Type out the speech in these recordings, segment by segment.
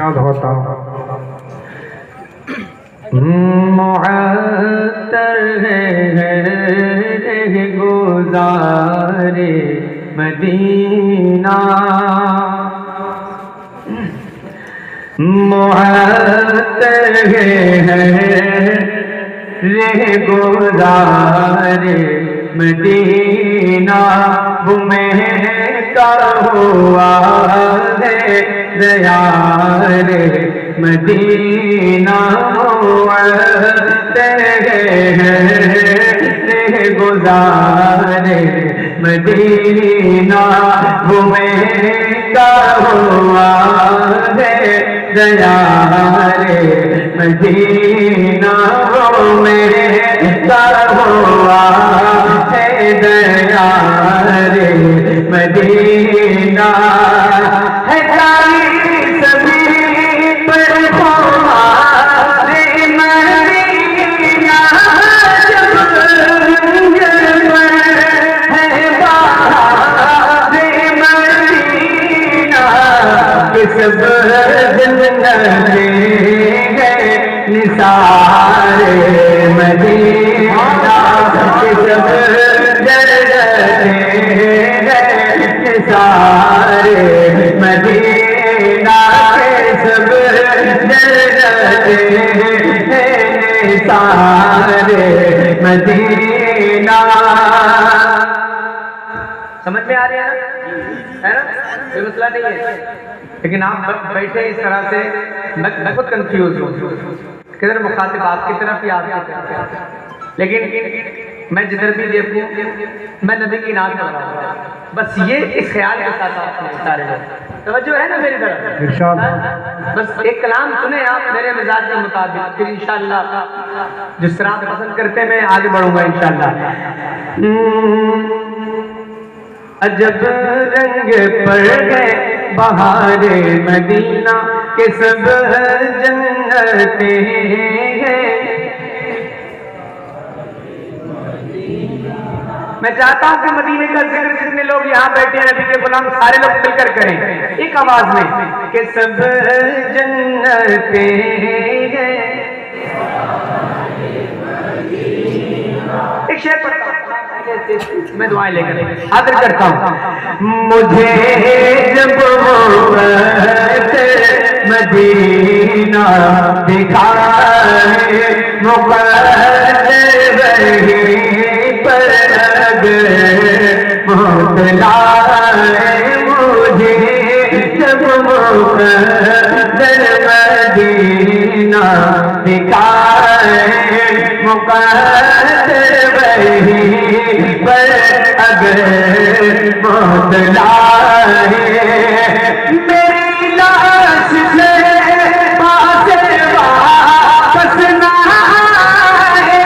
याद होता मुअत्तर है गुज़ारे मदीना, मुअत्तर है गुज़ारे मदीना, वो महका हुआ है दयारे मदीना, गुज़ारे मदीना, वो महका हुआ है दयारे मदीना, वो महका हुआ है दयारे मदीना, है सारी सभी पर हमारे मदीना, जब है बाहरे मदीना, कि सब जन्नते हैं निसारे मदीना, कि सब सारे मदीना के सब जन्नते हैं सारे मदीना। समझ में आ रही है ना? कोई मसला नहीं है, लेकिन आप बैठे इस तरह से मैं बहुत कंफ्यूज हूँ, किधर मुखातिब आपकी तरफ ही आपकी तरफ, लेकिन मैं जिधर भी देखूं मैं नबी की नात कर रहा हूँ, बस ये इस ख्याल के साथ आप सारे लोग तवज्जो है ना मेरी तरफ, बस एक कलाम सुने आप मेरे मिजाज के मुताबिक, फिर इंशाअल्लाह जिस तरह आप पसंद करते हैं मैं आगे बढ़ूंगा इंशाअल्लाह। अजब रंग पड़ गए बहारे मदीना के सब जन्नते हैं, मैं चाहता हूं कि मदीने का जिक्र जितने लोग यहाँ बैठे हैं नबी के गुलाम सारे लोग मिलकर करें एक आवाज में कि सब जन्नते हैं। एक शेर पढ़ता हूं, मैं दुआएं लेकर हाजिर करता हूं। मुझे जब मदीना दिखाए मुक़द्दर वहीं पर मोतलाए, मुझे जब मुक़द्दर मदीना दिखाए मुक़द्दर वहीं पर अगर मोतलाए, मेरी लाश से पास वापस ना आए,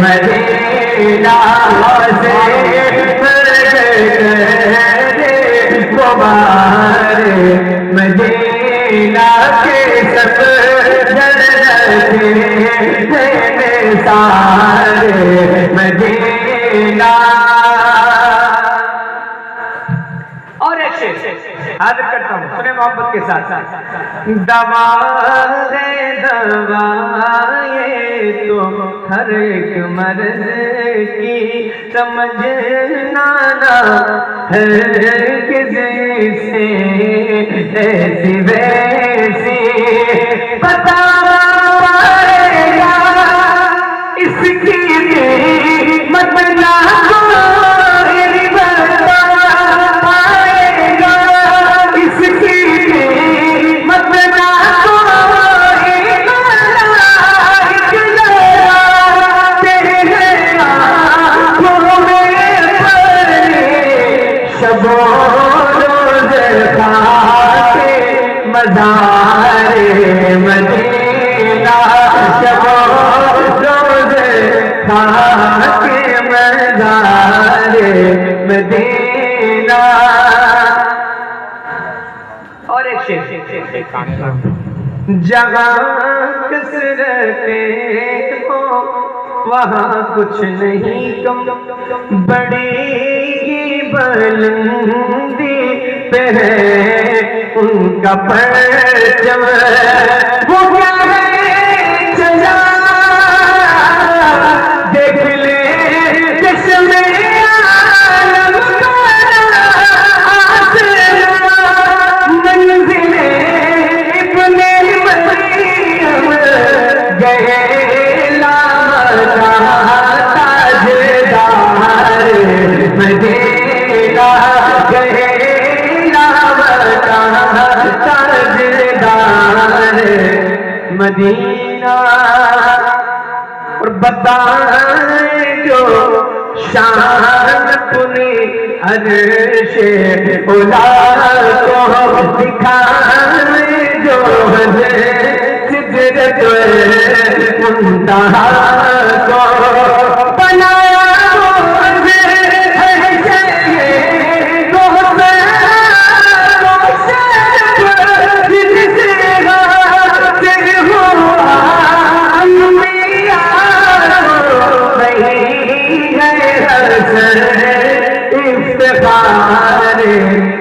मदीना से मदीना के सब जन्नते सारे मदीना। और एक शेर हाजिर करता हूँ, सुने मोहब्बत के साथ। दवाए तो हर एक मर्ज की समझना ना हर किसी से ऐसी वैसी पता पाएगा इसकी कीमत ना मज़ारे मदीना, शबो रोज़ खाके मज़ारे मदीना। और एक शेर जहाँ कसरतें हो वहाँ कुछ नहीं कम, बड़ी बुलंदी पे है उनका परचम। वो क्या है चला देख ले चश्मे आलम का आसमां, मंजिले इब्ने मरियम गए लामता ताजदार मदीना, गए लामता ताजदार मदीना। और बताएं जो शान पुनी अर्शे उला को, दिखाए जो सिदरत मुंतहा को, बनाया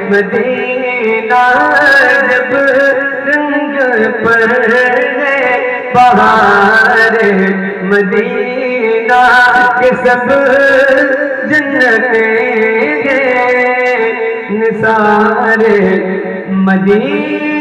मदीना जब रंग पर है बहार, मदीना के सब जन्नतें निसारे मदीना।